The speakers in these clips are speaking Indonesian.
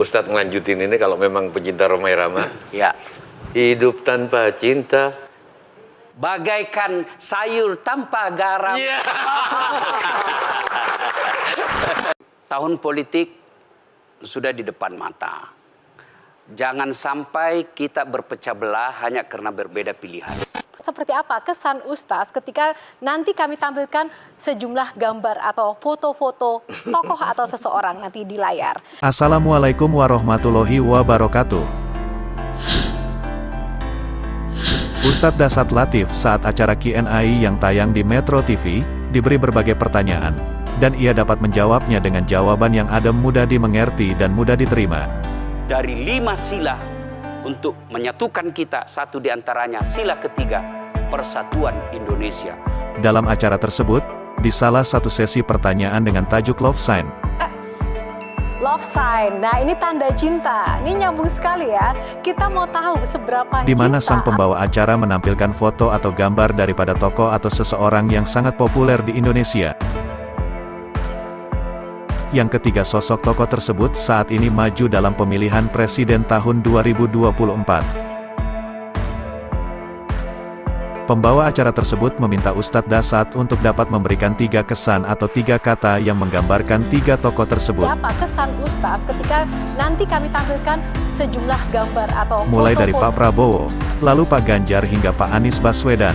Ustadz ngelanjutin ini kalau memang pecinta Rhoma Irama. Ya. Hidup tanpa cinta Bagaikan sayur tanpa garam. Yeah. Tahun politik sudah di depan mata. Jangan sampai kita berpecah belah hanya karena berbeda pilihan. Seperti apa kesan Ustaz ketika nanti kami tampilkan sejumlah gambar atau foto-foto tokoh atau seseorang nanti di layar. Assalamualaikum warahmatullahi wabarakatuh. Ustadz Dasat Latif saat acara Q&A yang tayang di Metro TV, diberi berbagai pertanyaan, dan ia dapat menjawabnya dengan jawaban yang adem, mudah dimengerti dan mudah diterima. Dari 5 sila untuk menyatukan kita, satu diantaranya sila ketiga, Persatuan Indonesia. Dalam acara tersebut, di salah satu sesi pertanyaan dengan tajuk Love Sign. Love sign, nah ini tanda cinta, ini nyambung sekali ya. Kita mau tahu seberapa Di mana cinta. sang pembawa acara menampilkan foto atau gambar daripada tokoh atau seseorang yang sangat populer di Indonesia. Yang ketiga, sosok tokoh tersebut saat ini maju dalam pemilihan presiden tahun 2024. Pembawa acara tersebut meminta Ustadz Dasat untuk dapat memberikan 3 kesan atau 3 kata yang menggambarkan 3 tokoh tersebut. Apa kesan Ustaz ketika nanti kami tampilkan sejumlah gambar atau Mulai dari foto-foto. Pak Prabowo, lalu Pak Ganjar hingga Pak Anies Baswedan.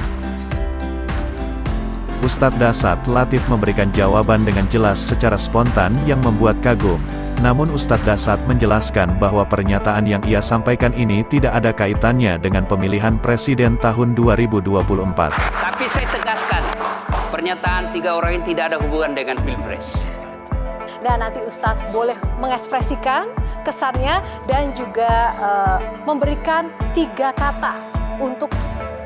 Ustadz Dasat Latif memberikan jawaban dengan jelas secara spontan yang membuat kagum. Namun Ustadz Dasat menjelaskan bahwa pernyataan yang ia sampaikan ini tidak ada kaitannya dengan pemilihan presiden tahun 2024. Tapi saya tegaskan, pernyataan 3 orang ini tidak ada hubungan dengan Pilpres. Dan nanti Ustaz boleh mengekspresikan kesannya dan juga memberikan 3 kata untuk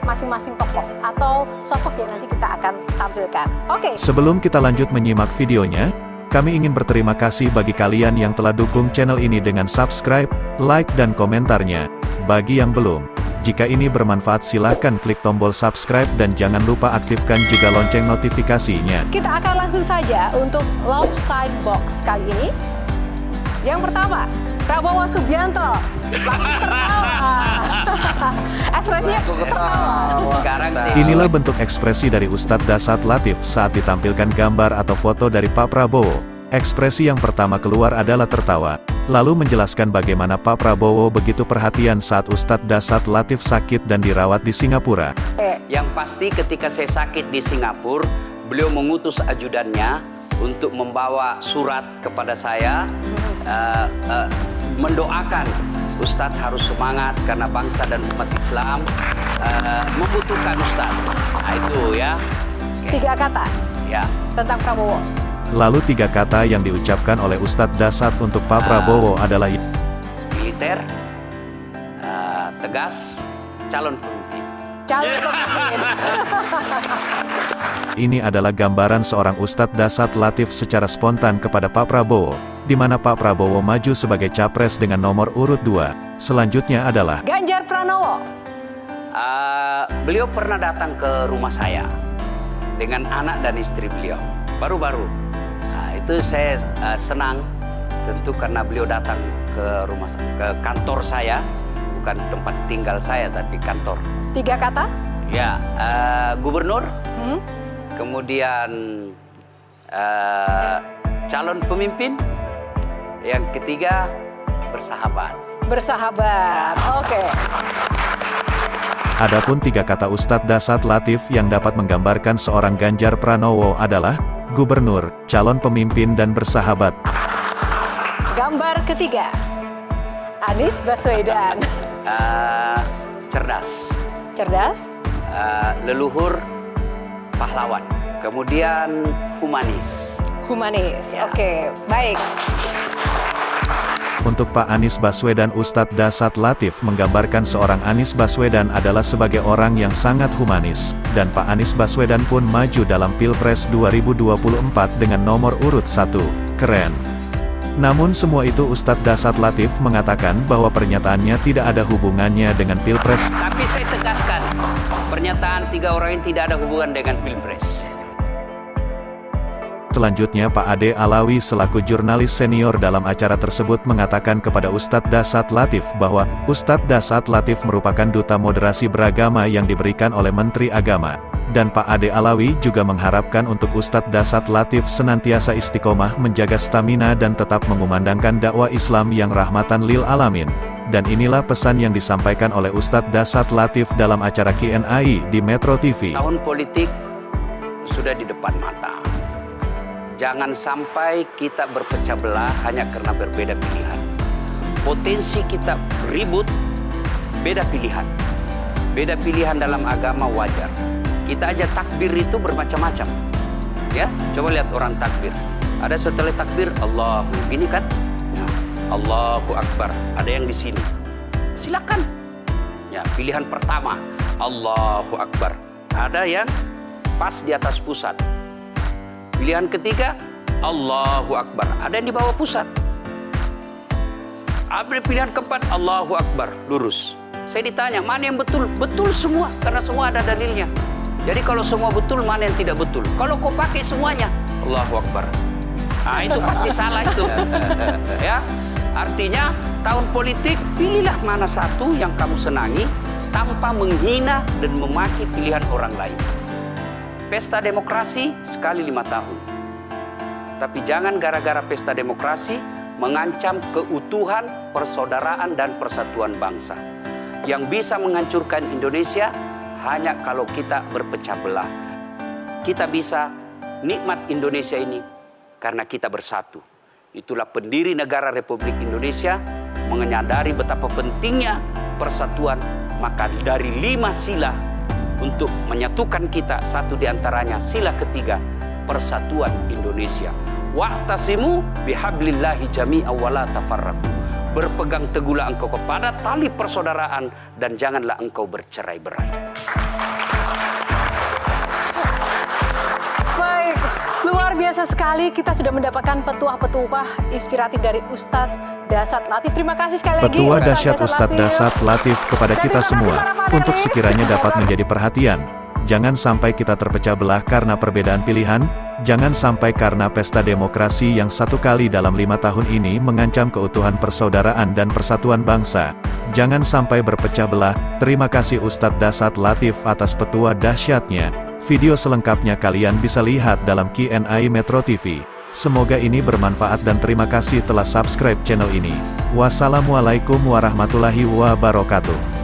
masing-masing tokoh atau sosok yang nanti kita akan tampilkan. Oke. Sebelum kita lanjut menyimak videonya, kami ingin berterima kasih bagi kalian yang telah dukung channel ini dengan subscribe, like, dan komentarnya. Bagi yang belum, jika ini bermanfaat silahkan klik tombol subscribe dan jangan lupa aktifkan juga lonceng notifikasinya. Kita akan langsung saja untuk Love Sign Box kali ini. Yang pertama, Prabowo Subianto. Langsung tertawa. Ekspresinya tertawa. Sekarang sih, Inilah bentuk ekspresi dari Ustadz Dasat Latif saat ditampilkan gambar atau foto dari Pak Prabowo. Ekspresi yang pertama keluar adalah tertawa, lalu menjelaskan bagaimana Pak Prabowo begitu perhatian saat Ustadz Dasat Latif sakit dan dirawat di Singapura. yang pasti ketika saya sakit di Singapura, beliau mengutus ajudannya untuk membawa surat kepada saya, mendoakan Ustadz harus semangat karena bangsa dan umat Islam membutuhkan Ustadz. Nah, itu ya. 3 kata Ya. tentang Prabowo. Lalu 3 kata yang diucapkan oleh Ustadz Dasat untuk Pak Prabowo adalah Militer, tegas, calon pemimpin. Calon pemimpin. Ini adalah gambaran seorang Ustadz Dasat Latif secara spontan kepada Pak Prabowo, di mana Pak Prabowo maju sebagai capres dengan nomor urut 2. Selanjutnya adalah Ganjar Pranowo. Beliau pernah datang ke rumah saya dengan anak dan istri beliau. Baru-baru. Nah, itu saya senang tentu karena beliau datang ke kantor saya, bukan tempat tinggal saya tapi kantor. 3 kata. Ya, gubernur, Hmm? kemudian calon pemimpin, yang ketiga bersahabat. Bersahabat. Oke. Adapun 3 kata Ustadz Dasat Latif yang dapat menggambarkan seorang Ganjar Pranowo adalah gubernur, calon pemimpin, dan bersahabat. Gambar ketiga. Anies Baswedan. Cerdas, Cerdas. leluhur, pahlawan, kemudian humanis. Humanis. Ya. Oke, baik. Untuk Pak Anies Baswedan, Ustadz Dasat Latif menggambarkan seorang Anies Baswedan adalah sebagai orang yang sangat humanis, dan Pak Anies Baswedan pun maju dalam Pilpres 2024 dengan nomor urut 1. Keren. Namun semua itu Ustadz Dasat Latif mengatakan bahwa pernyataannya tidak ada hubungannya dengan Pilpres. Tapi saya tegaskan, pernyataan 3 orang ini tidak ada hubungan dengan Pilpres. Selanjutnya Pak Ade Alawi selaku jurnalis senior dalam acara tersebut mengatakan kepada Ustadz Dasat Latif bahwa Ustadz Dasat Latif merupakan duta moderasi beragama yang diberikan oleh Menteri Agama. Dan Pak Ade Alawi juga mengharapkan untuk Ustadz Dasat Latif senantiasa istiqomah menjaga stamina dan tetap mengumandangkan dakwah Islam yang rahmatan lil alamin. Dan inilah pesan yang disampaikan oleh Ustadz Dasat Latif dalam acara Q&A di Metro TV. Tahun politik sudah di depan mata. Jangan sampai kita berpecah belah hanya karena berbeda pilihan. Potensi kita ribut, beda pilihan. Beda pilihan dalam agama wajar. Kita aja takbir itu bermacam-macam. Ya, coba lihat orang takbir. Ada setelah takbir Allahu, ini kan? Nah, Allahu Akbar. Ada yang di sini. Silakan. Ya, pilihan pertama Allahu Akbar. Ada yang pas di atas pusat. Pilihan ketiga, Allahu Akbar. Ada yang di bawah pusat. Ada pilihan keempat, Allahu Akbar, lurus. Saya ditanya, mana yang betul? Betul semua, karena semua ada dalilnya. Jadi kalau semua betul, mana yang tidak betul? Kalau kau pakai semuanya, Allahu Akbar. Nah, itu pasti salah itu. Ya, artinya tahun politik, pilihlah mana satu yang kamu senangi tanpa menghina dan memaki pilihan orang lain. Pesta demokrasi sekali 5 tahun. Tapi jangan gara-gara pesta demokrasi mengancam keutuhan, persaudaraan, dan persatuan bangsa. Yang bisa menghancurkan Indonesia hanya kalau kita berpecah belah. Kita bisa nikmat Indonesia ini karena kita bersatu. Itulah pendiri negara Republik Indonesia menyadari betapa pentingnya persatuan. Maka dari 5 sila untuk menyatukan kita, satu diantaranya sila ketiga, persatuan Indonesia. Wa'tasimu bihablillahi jami'a wa la tafarraqu. Berpegang teguhlah engkau kepada tali persaudaraan dan janganlah engkau bercerai-berai. Baik, luar biasa sekali kita sudah mendapatkan petuah-petuah inspiratif dari Ustadz Dasat Latif. Terima kasih sekali lagi Petua dahsyat Ustadz Dasat Latif kepada Dan kita terima kasih semua, para materi untuk sekiranya sudah dapat menjadi perhatian. Jangan sampai kita terpecah belah karena perbedaan pilihan, jangan sampai karena pesta demokrasi yang satu kali dalam 5 tahun ini mengancam keutuhan persaudaraan dan persatuan bangsa. Jangan sampai berpecah belah. Terima kasih Ustadz Dasat Latif atas petua dahsyatnya. Video selengkapnya kalian bisa lihat dalam Q&A Metro TV. Semoga ini bermanfaat dan terima kasih telah subscribe channel ini. Wassalamualaikum warahmatullahi wabarakatuh.